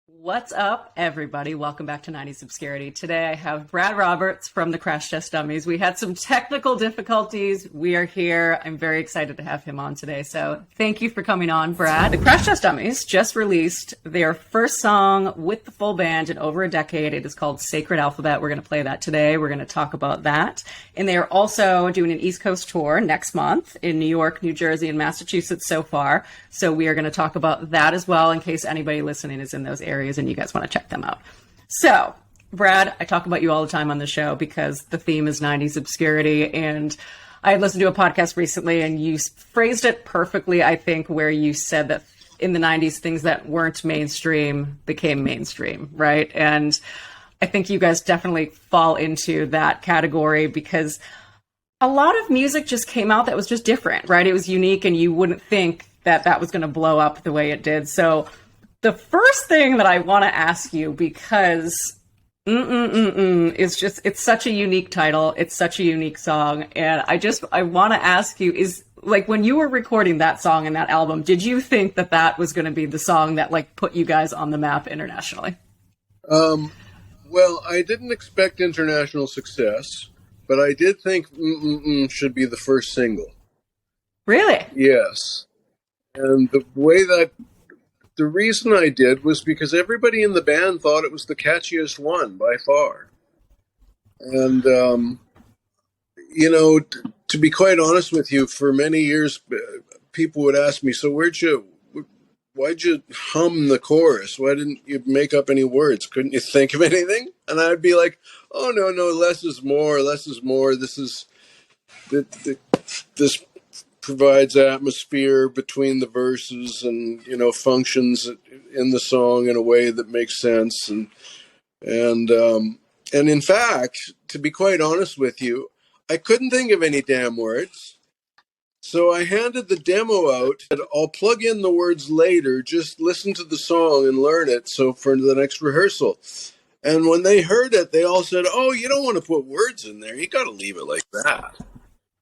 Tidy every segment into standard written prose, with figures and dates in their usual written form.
What's up, everybody? Welcome back to 90s Obscurity. Today I have Brad Roberts from the Crash Test Dummies. We had some technical difficulties. We are here. I'm very excited to have him on today. So thank you for coming on, Brad. The Crash Test Dummies just released their first song with the full band in over a decade. It is called Sacred Alphabet. We're going to play that today. We're going to talk about that. And they are also doing an East Coast tour next month in New York, New Jersey, and Massachusetts so far. So we are going to talk about that as well in case anybody listening is in those areas and you guys want to check them out. So, Brad, I talk about you all the time on the show because the theme is 90s obscurity, and I had listened to a podcast recently and you phrased it perfectly, I think, where you said that in the 90s, things that weren't mainstream became mainstream, right? And I think you guys definitely fall into that category because a lot of music just came out that was just different, right? It was unique and you wouldn't think that that was going to blow up the way it did. So the first thing that I want to ask you, because is just, it's such a unique title. It's such a unique song. And I want to ask you is, like, when you were recording that song and that album, did you think that that was going to be the song that, like, put you guys on the map internationally? Well, I didn't expect international success, but I did think should be the first single. Really? Yes. And the reason I did was because everybody in the band thought it was the catchiest one by far. And, to be quite honest with you, for many years, people would ask me, so why'd you hum the chorus? Why didn't you make up any words? Couldn't you think of anything? And I'd be like, oh, no, less is more, less is more. This provides atmosphere between the verses and, functions in the song in a way that makes sense. And in fact, to be quite honest with you, I couldn't think of any damn words. So I handed the demo out and I'll plug in the words later, just listen to the song and learn it. So for the next rehearsal. And when they heard it, they all said, oh, you don't want to put words in there. You got to leave it like that.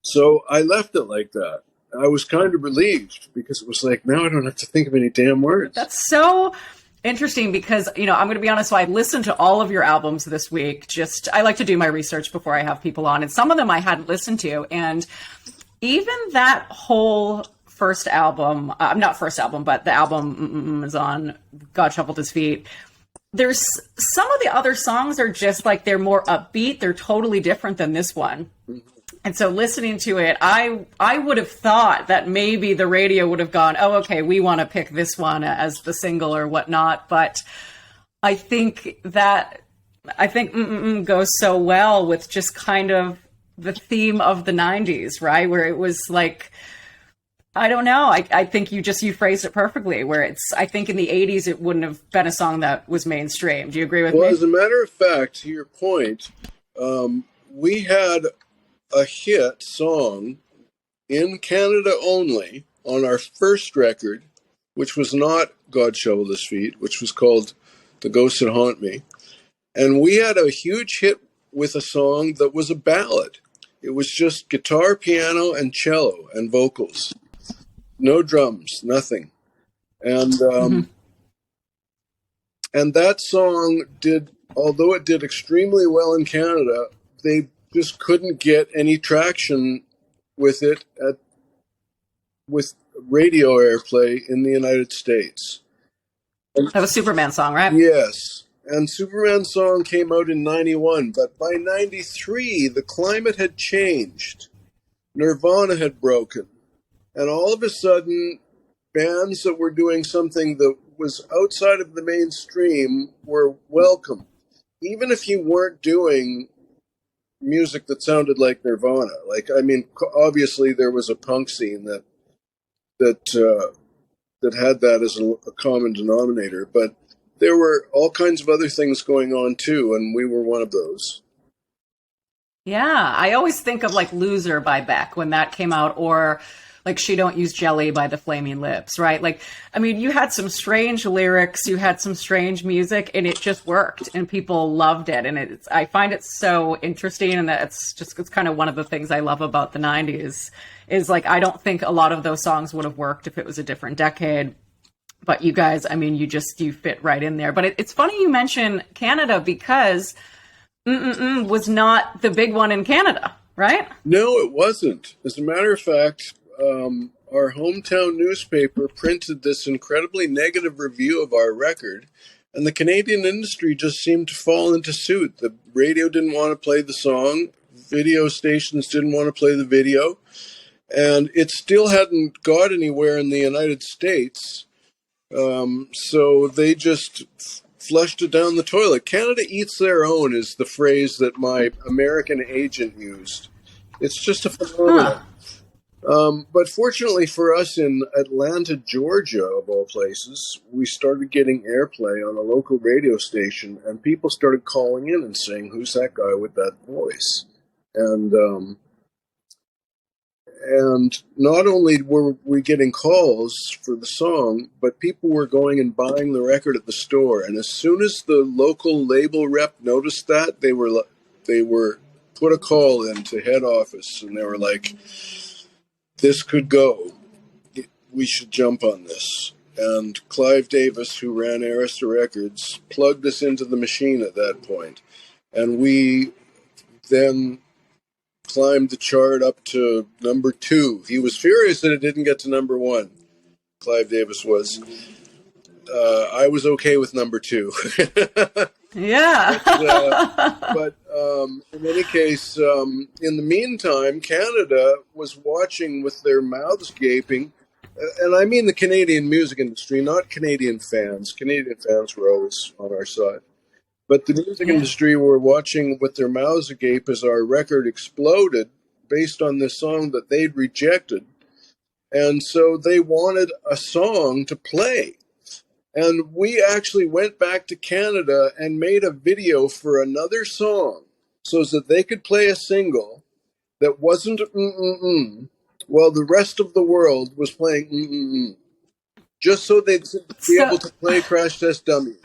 So I left it like that. I was kind of relieved because it was like, now I don't have to think of any damn words. That's so interesting because, I'm going to be honest. So I listened to all of your albums this week. I like to do my research before I have people on. And some of them I hadn't listened to. And even that whole first album, not first album, but the album is on God Shuffled His Feet. There's some of the other songs are just like, they're more upbeat. They're totally different than this one. Mm-hmm. And so listening to it, I would have thought that maybe the radio would have gone, oh, okay, we want to pick this one as the single or whatnot. But I think goes so well with just kind of the theme of the 90s, right? Where it was like, I don't know. I think you phrased it perfectly, where I think in the 80s, it wouldn't have been a song that was mainstream. Do you agree with me? Well, as a matter of fact, to your point, we had a hit song in Canada only on our first record, which was not God Shoveled His Feet, which was called The Ghosts That Haunt Me. And we had a huge hit with a song that was a ballad. It was just guitar, piano, and cello and vocals. No drums, nothing. And and that song although it did extremely well in Canada, they just couldn't get any traction with it with radio airplay in the United States. That was Superman's song, right? Yes. And Superman's song came out in 91, but by 93, the climate had changed. Nirvana had broken. And all of a sudden, bands that were doing something that was outside of the mainstream were welcome. Even if you weren't doing music that sounded like Nirvana. Obviously there was a punk scene that had that as a common denominator, but there were all kinds of other things going on too, and we were one of those. Yeah, I always think of like Loser by Beck when that came out, or like She Don't Use Jelly by the Flaming Lips, right? Like, I mean, you had some strange lyrics, you had some strange music, and it just worked, and people loved it. And I find it so interesting, and it's kind of one of the things I love about the 90s is like, I don't think a lot of those songs would have worked if it was a different decade. But you guys, I mean, you fit right in there. But it's funny you mention Canada because was not the big one in Canada, right? No, it wasn't. As a matter of fact, our hometown newspaper printed this incredibly negative review of our record, and the Canadian industry just seemed to fall into suit. The radio didn't want to play the song, video stations didn't want to play the video, and it still hadn't got anywhere in the United States. So they just flushed it down the toilet. Canada eats their own is the phrase that my American agent used. It's just a phenomenon. But fortunately for us in Atlanta, Georgia, of all places, we started getting airplay on a local radio station, and people started calling in and saying, "Who's that guy with that voice?" And not only were we getting calls for the song, but people were going and buying the record at the store. And as soon as the local label rep noticed that, they were put a call into head office, and they were like, "This could go. We should jump on this." And Clive Davis, who ran Arista Records, plugged us into the machine at that point. And we then climbed the chart up to number 2. He was furious that it didn't get to number 1. Clive Davis was. I was okay with number 2. Yeah. but in any case, in the meantime, Canada was watching with their mouths gaping. And I mean the Canadian music industry, not Canadian fans. Canadian fans were always on our side. But the music industry were watching with their mouths agape as our record exploded based on this song that they'd rejected. And so they wanted a song to play. And we actually went back to Canada and made a video for another song so that they could play a single that wasn't while the rest of the world was playing just so they'd be able to play Crash Test Dummies.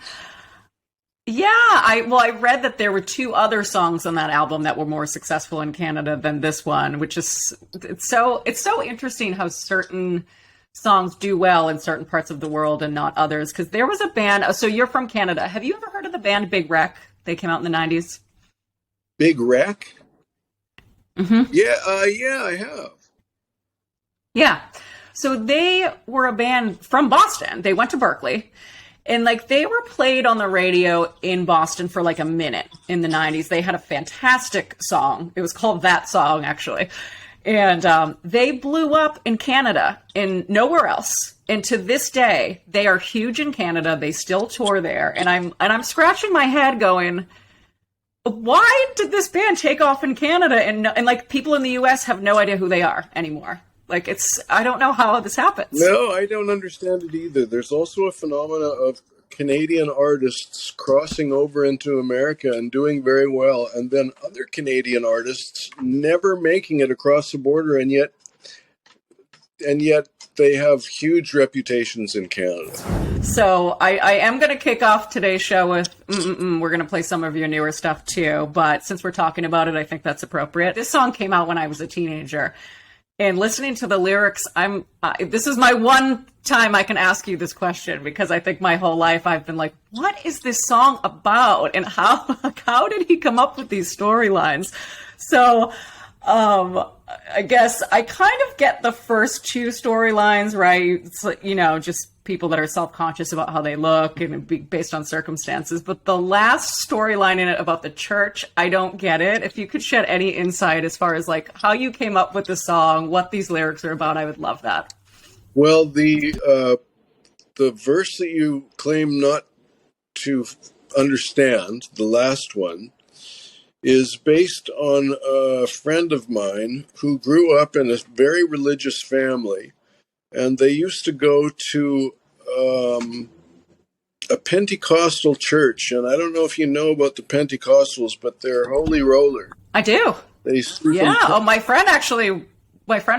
Yeah, I read that there were 2 other songs on that album that were more successful in Canada than this one, which is it's so interesting how certain songs do well in certain parts of the world and not others. Because there was a band. So you're from Canada. Have you ever heard of the band Big Wreck? They came out in the 90s. Big Wreck? Mm-hmm. Yeah, I have. Yeah. So they were a band from Boston. They went to Berkeley. And they were played on the radio in Boston for a minute in the 90s. They had a fantastic song. It was called That Song, actually. And they blew up in Canada and nowhere else. And to this day, they are huge in Canada. They still tour there. And I'm scratching my head going, why did this band take off in Canada? And people in the US have no idea who they are anymore. I don't know how this happens. No, I don't understand it either. There's also a phenomena of Canadian artists crossing over into America and doing very well, and then other Canadian artists never making it across the border, and yet they have huge reputations in Canada. So I am going to kick off today's show with, we're going to play some of your newer stuff too, but since we're talking about it, I think that's appropriate. This song came out when I was a teenager. And listening to the lyrics, this is my one time I can ask you this question, because I think my whole life I've been like, what is this song about? And how did he come up with these storylines? So, I guess I kind of get the first 2 storylines, right? It's just people that are self-conscious about how they look and based on circumstances. But the last storyline in it about the church, I don't get it. If you could shed any insight as far as how you came up with the song, what these lyrics are about, I would love that. Well, the verse that you claim not to understand, the last one, is based on a friend of mine who grew up in a very religious family, and they used to go to a Pentecostal church. And I don't know if you know about the Pentecostals, but they're holy roller. I do. They my friend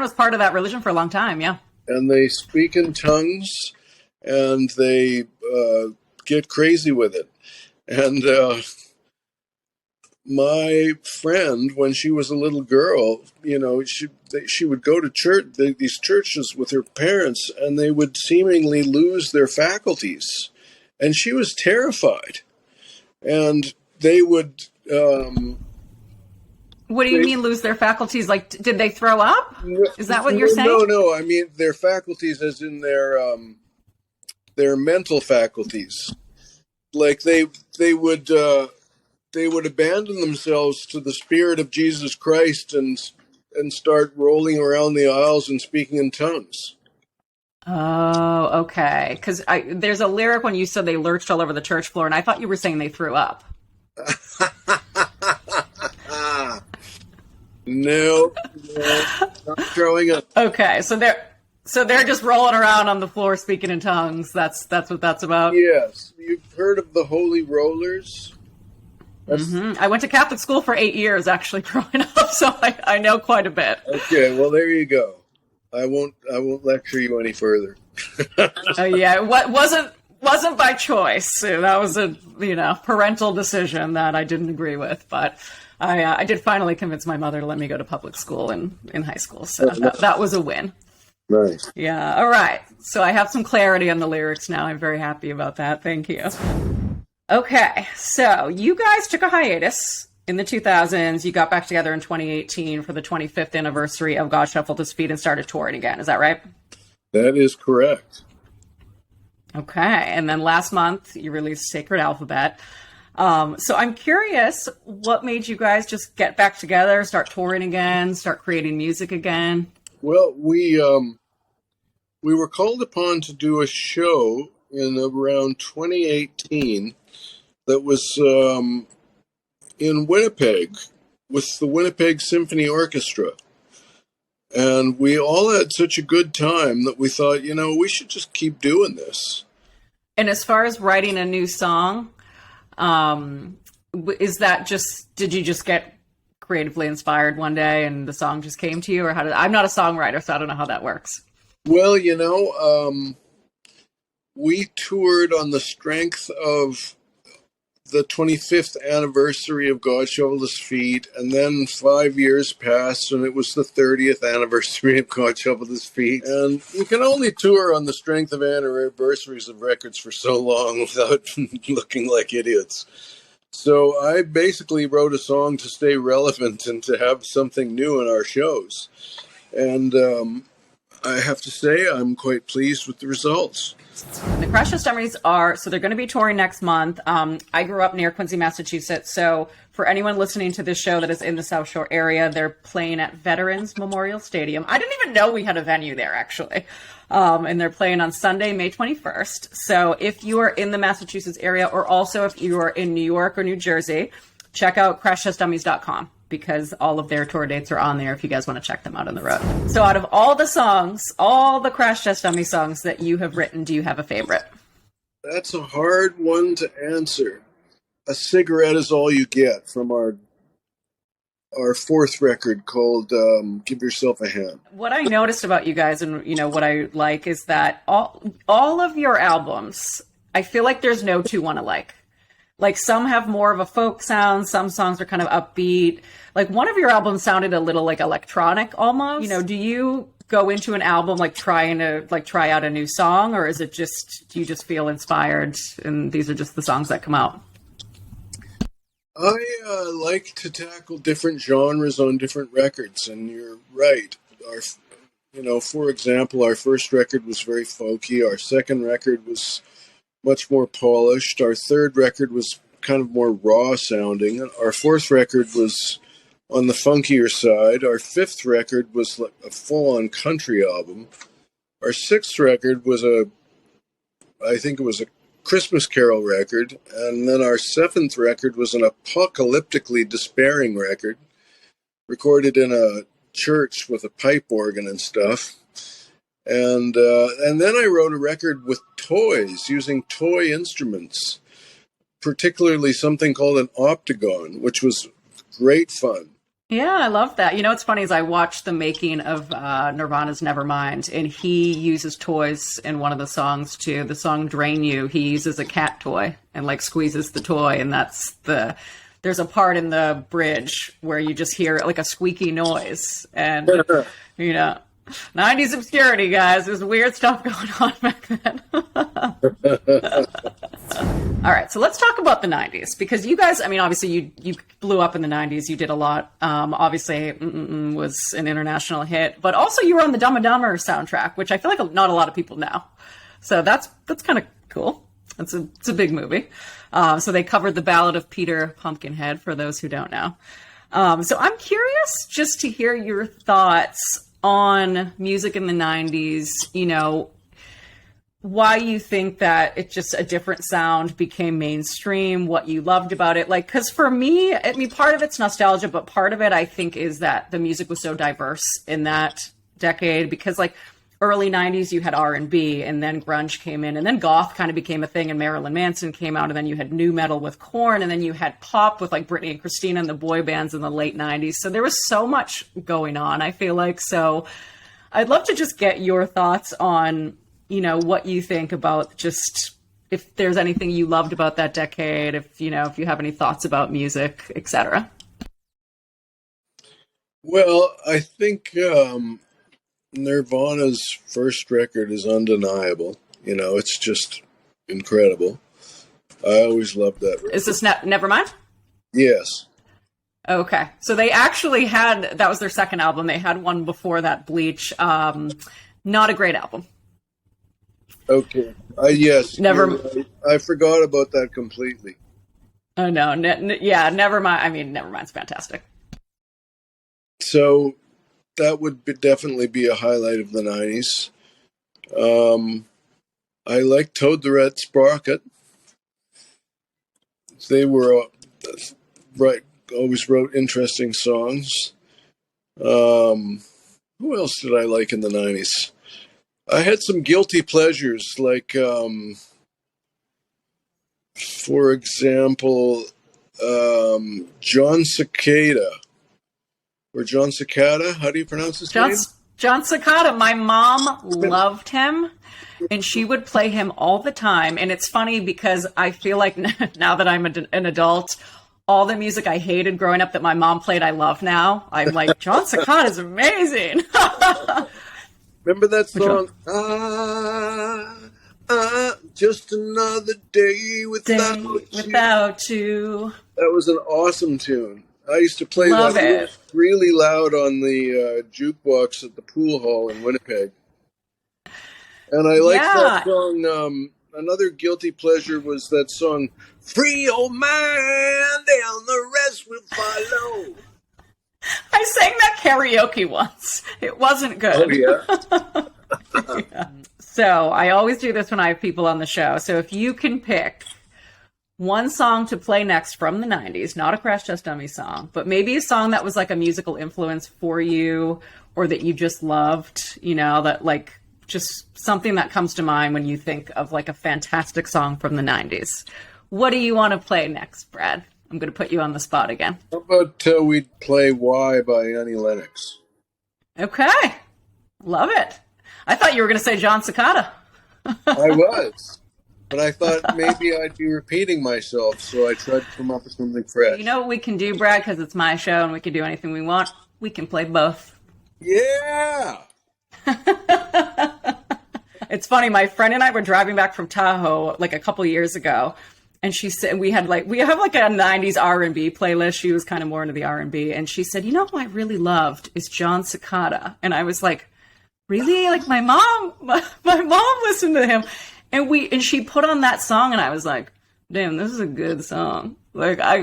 was part of that religion for a long time. Yeah. And they speak in tongues, and they get crazy with it. And my friend, when she was a little girl, she would go to church, these churches with her parents, and they would seemingly lose their faculties, and she was terrified. And they would. What do you mean lose their faculties? Like, did they throw up? Is that what you're saying? No. I mean their faculties, as in their mental faculties. Like they would abandon themselves to the Spirit of Jesus Christ and start rolling around the aisles and speaking in tongues. Oh, okay. Because there's a lyric when you said they lurched all over the church floor, and I thought you were saying they threw up. No, not throwing up. Okay, so they're just rolling around on the floor speaking in tongues. That's what that's about. Yes, you've heard of the Holy Rollers? I went to Catholic school for 8 years, actually, growing up, so I know quite a bit. Okay, well there you go. I won't lecture you any further. Yeah, what wasn't by choice. That was a parental decision that I didn't agree with, but I did finally convince my mother to let me go to public school in high school, so that was a win. Nice. Yeah. All right. So I have some clarity on the lyrics now. I'm very happy about that. Thank you. Okay. So you guys took a hiatus in the 2000s. You got back together in 2018 for the 25th anniversary of God Shuffled His Feet and started touring again. Is that right? That is correct. Okay. And then last month you released Sacred Alphabet. So I'm curious, what made you guys just get back together, start touring again, start creating music again? Well, we were called upon to do a show in around 2018 that was in Winnipeg with the Winnipeg Symphony Orchestra. And we all had such a good time that we thought, we should just keep doing this. And as far as writing a new song, is that did you just get creatively inspired one day and the song just came to you, or I'm not a songwriter, so I don't know how that works. Well, we toured on the strength of the 25th anniversary of God Shuffled His Feet, and then 5 years passed and it was the 30th anniversary of God Shuffled His Feet. And you can only tour on the strength of anniversaries of records for so long without looking like idiots. So I basically wrote a song to stay relevant and to have something new in our shows. And I have to say I'm quite pleased with the results. The Crash Test Dummies they're going to be touring next month. I grew up near Quincy, Massachusetts. So for anyone listening to this show that is in the South Shore area, they're playing at Veterans Memorial Stadium. I didn't even know we had a venue there, actually. And they're playing on Sunday, May 21st. So if you are in the Massachusetts area, or also if you are in New York or New Jersey, check out crashtestdummies.com. because all of their tour dates are on there if you guys want to check them out on the road. So out of all the songs, all the Crash Test Dummy songs that you have written, do you have a favorite? That's a hard one to answer. A Cigarette Is All You Get from our fourth record called Give Yourself a Hand. What I noticed about you guys, and what I like, is that all of your albums, I feel like there's no two one alike. Like, some have more of a folk sound, some songs are kind of upbeat. Like, one of your albums sounded a little like electronic almost. Do you go into an album like trying to try out a new song, or is it just, do you just feel inspired and these are just the songs that come out? I like to tackle different genres on different records, and you're right. For example, our first record was very folky. Our second record was much more polished. Our third record was kind of more raw sounding. Our fourth record was on the funkier side. Our fifth record was like a full-on country album. Our sixth record was I think it was a Christmas Carol record. And then our seventh record was an apocalyptically despairing record, recorded in a church with a pipe organ and stuff. And then I wrote a record with toys, using toy instruments, particularly something called an Optagon, which was great fun. Yeah, I love that. What's funny is I watched the making of Nirvana's Nevermind, and he uses toys in one of the songs too. The song Drain You, he uses a cat toy and squeezes the toy, and that's the there's a part in the bridge where you just hear like a squeaky noise. And, 90s obscurity, guys. There's weird stuff going on back then. All right, so let's talk about the 90s, because you guys, obviously you blew up in the 90s. You did a lot. Obviously, was an international hit, but also you were on the Dumb and Dumber soundtrack, which I feel like not a lot of people know. So that's kind of cool. It's a big movie. So they covered the Ballad of Peter Pumpkinhead, for those who don't know. So I'm curious just to hear your thoughts on music in the 90s, why you think that it just a different sound became mainstream, what you loved about it. Like, because for me, part of it's nostalgia, but part of it, I think, is that the music was so diverse in that decade, because like early 90s, you had R&B, and then grunge came in, and then goth kind of became a thing, and Marilyn Manson came out, and then you had nu metal with Korn, and then you had pop with like Britney and Christina and the boy bands in the late 90s. So there was so much going on, I feel like. So I'd love to just get your thoughts on, what you think about just if there's anything you loved about that decade, if you have any thoughts about music, etc. Well, I think Nirvana's first record is undeniable. It's just incredible. I always loved that record. Is this Nevermind? Yes. Okay. So they actually that was their second album. They had one before that, Bleach. Not a great album. Okay. Yes. I forgot about that completely. Oh, no. Nevermind. Nevermind's fantastic. So that would definitely be a highlight of the 90s. I like Toad the Red Sprocket. They were always wrote interesting songs. Who else did I like in the 90s? I had some guilty pleasures, like, for example, Jon Secada. Or Jon Secada? How do you pronounce his name? Jon Secada. My mom loved him, and she would play him all the time. And it's funny because I feel like now that I'm an adult, all the music I hated growing up that my mom played, I love now. I'm like, Jon Secada is amazing. Remember that song? Just another day without you. That was an awesome tune. I used to play that really loud on the jukebox at the pool hall in Winnipeg. And I liked that song. Another guilty pleasure was that song, Free Your Mind and the Rest Will Follow. I sang that karaoke once. It wasn't good. Oh, yeah? Yeah. So I always do this when I have people on the show. So if you can pick one song to play next from the 90s, not a Crash Test Dummies song, but maybe a song that was like a musical influence for you, or that you just loved, that like just something that comes to mind when you think of like a fantastic song from the 90s. What do you want to play next, Brad? I'm going to put you on the spot again. How about we play Why by Annie Lennox? Okay. Love it. I thought you were going to say Jon Secada. I was. But I thought maybe I'd be repeating myself, so I tried to come up with something fresh. You know what we can do, Brad, because it's my show and we can do anything we want? We can play both. Yeah! It's funny, my friend and I were driving back from Tahoe like a couple years ago, and she said we have like a 90s R&B playlist. She was kind of more into the R&B, and she said, who I really loved is Jon Secada. And I was like, really? Like my mom listened to him. And she put on that song, and I was like, damn, this is a good song. Like I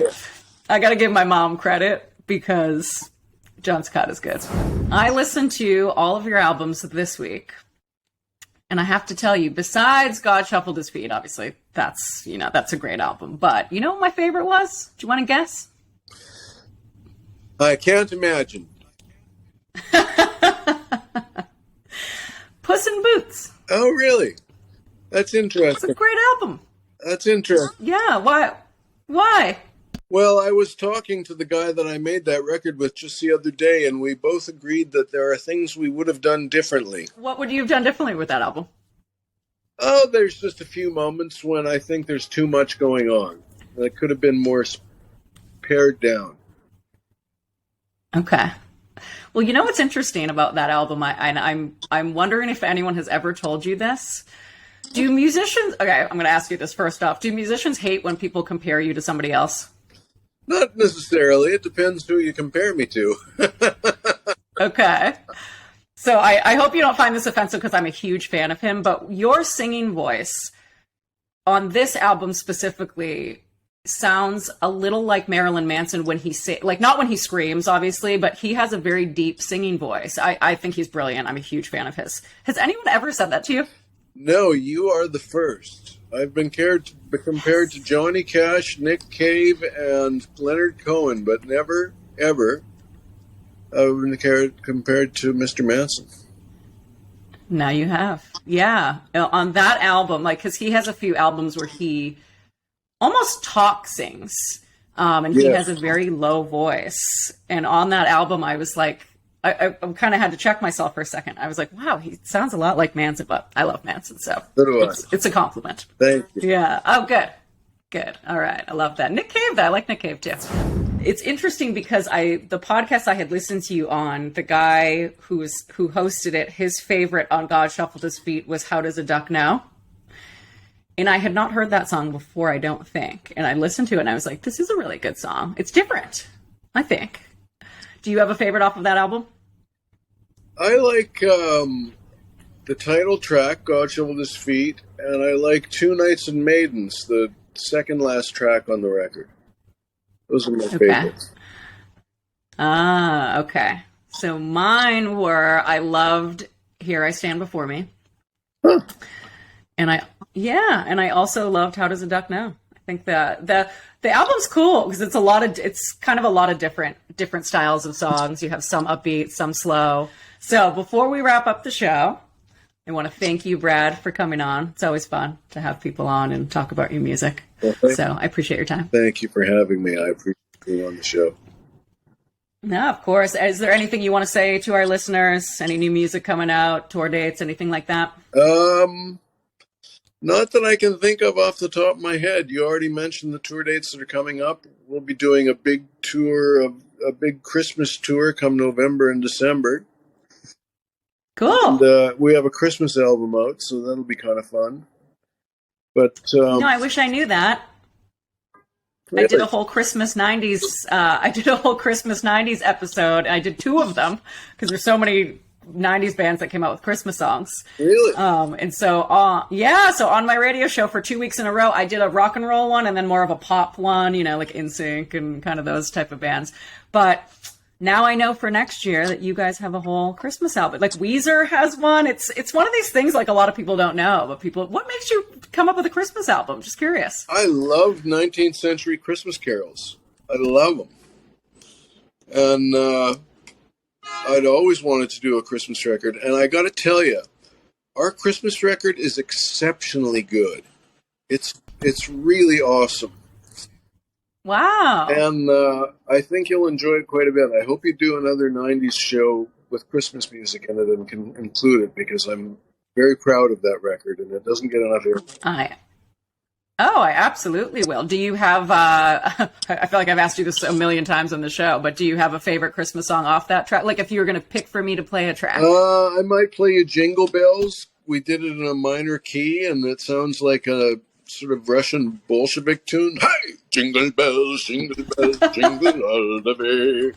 got to give my mom credit because Jon Secada's good. I listened to all of your albums this week. And I have to tell you, besides God Shuffled His Feet, obviously, that's a great album. But you know what my favorite was? Do you want to guess? I can't imagine. Puss in Boots. Oh, really? That's interesting. It's a great album. That's interesting. Yeah, why? Well, I was talking to the guy that I made that record with just the other day, and we both agreed that there are things we would have done differently. What would you have done differently with that album? Oh, there's just a few moments when I think there's too much going on. It could have been more pared down. Okay. Well, you know what's interesting about that album? I'm wondering if anyone has ever told you this. Do musicians? Okay, I'm going to ask you this first off. Do musicians hate when people compare you to somebody else? Not necessarily. It depends who you compare me to. Okay. So I hope you don't find this offensive because I'm a huge fan of him. But your singing voice on this album specifically sounds a little like Marilyn Manson when he like not when he screams, obviously, but he has a very deep singing voice. I think he's brilliant. I'm a huge fan of his. Has anyone ever said that to you? No, you are the first. I've been compared to Johnny Cash, Nick Cave, and Leonard Cohen, but never, ever I've been compared to Mr. Manson. Now you have. Yeah. On that album, like, because he has a few albums where he almost talk sings. And he has a very low voice. And on that album, I was like, I kind of had to check myself for a second. I was like, wow, he sounds a lot like Manson, but I love Manson, so it's a compliment. Thank you. Yeah. Oh, good. Good. All right. I love that. Nick Cave, I like Nick Cave too. It's interesting because the podcast I had listened to you on, the guy who hosted it, his favorite on God Shuffled His Feet was How Does a Duck Know? And I had not heard that song before, I don't think. And I listened to it and I was like, this is a really good song. It's different, I think. Do you have a favorite off of that album? I like the title track, God Shuffled His Feet, and I like Two Knights and Maidens, the second last track on the record. Those are my favorites. Ah, okay. So mine were, I loved Here I Stand Before Me. Huh. And I also loved How Does a Duck Know? I think the album's cool because it's kind of a lot of different styles of songs. You have some upbeat, some slow. So before we wrap up the show, I want to thank you, Brad, for coming on. It's always fun to have people on and talk about your music. Well, so I appreciate your time. Thank you for having me. I appreciate being on the show. No, of course. Is there anything you want to say to our listeners? Any new music coming out, tour dates, anything like that? Not that I can think of off the top of my head. You already mentioned the tour dates that are coming up. We'll be doing a big Christmas tour come November and December. Cool. And we have a Christmas album out, so that'll be kind of fun. But no, I wish I knew that. Really? I did a whole Christmas 90s. I did a whole Christmas 90s episode. I did 2 of them because there's so many 90s bands that came out with Christmas songs. Really? And so, so on my radio show for 2 weeks in a row, I did a rock and roll one and then more of a pop one, like NSYNC and kind of those type of bands. But now I know for next year that you guys have a whole Christmas album. Like Weezer has one. It's one of these things like a lot of people don't know, but what makes you come up with a Christmas album? Just curious. I love 19th century Christmas carols. I love them. And I'd always wanted to do a Christmas record. And I got to tell you, our Christmas record is exceptionally good. It's really awesome. Wow. And I think you'll enjoy it quite a bit. I hope you do another 90s show with Christmas music in it and can include it because I'm very proud of that record and it doesn't get enough air. I absolutely will. Do you have, I feel like I've asked you this a million times on the show, but do you have a favorite Christmas song off that track? Like if you were going to pick for me to play a track. I might play you Jingle Bells. We did it in a minor key and it sounds like a sort of Russian Bolshevik tune. Hey, jingle bells, jingle all the way.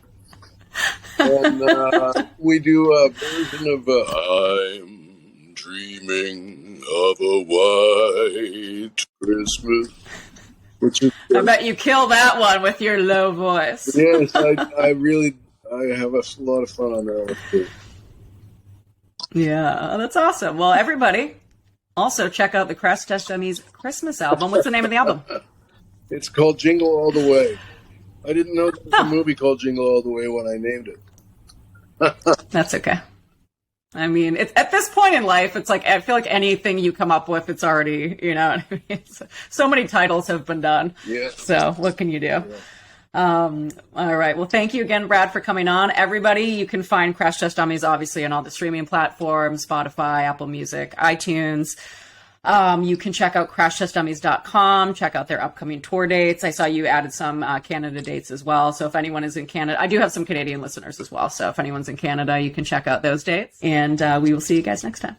And we do a version of I'm dreaming of a white Christmas. Which is, I bet you kill that one with your low voice. Yes, I have a lot of fun on that one too. Yeah, that's awesome. Well, everybody, also, check out the Crash Test Dummies Christmas album. What's the name of the album? It's called Jingle All the Way. I didn't know there was a movie called Jingle All the Way when I named it. That's okay. I mean, at this point in life, it's like, I feel like anything you come up with, it's already, so many titles have been done. Yeah. So what can you do? Yeah. All right. Well, thank you again, Brad, for coming on. Everybody, you can find Crash Test Dummies, obviously, on all the streaming platforms, Spotify, Apple Music, iTunes. You can check out crashtestdummies.com, check out their upcoming tour dates. I saw you added some Canada dates as well. So if anyone is in Canada, I do have some Canadian listeners as well. So if anyone's in Canada, you can check out those dates. And we will see you guys next time.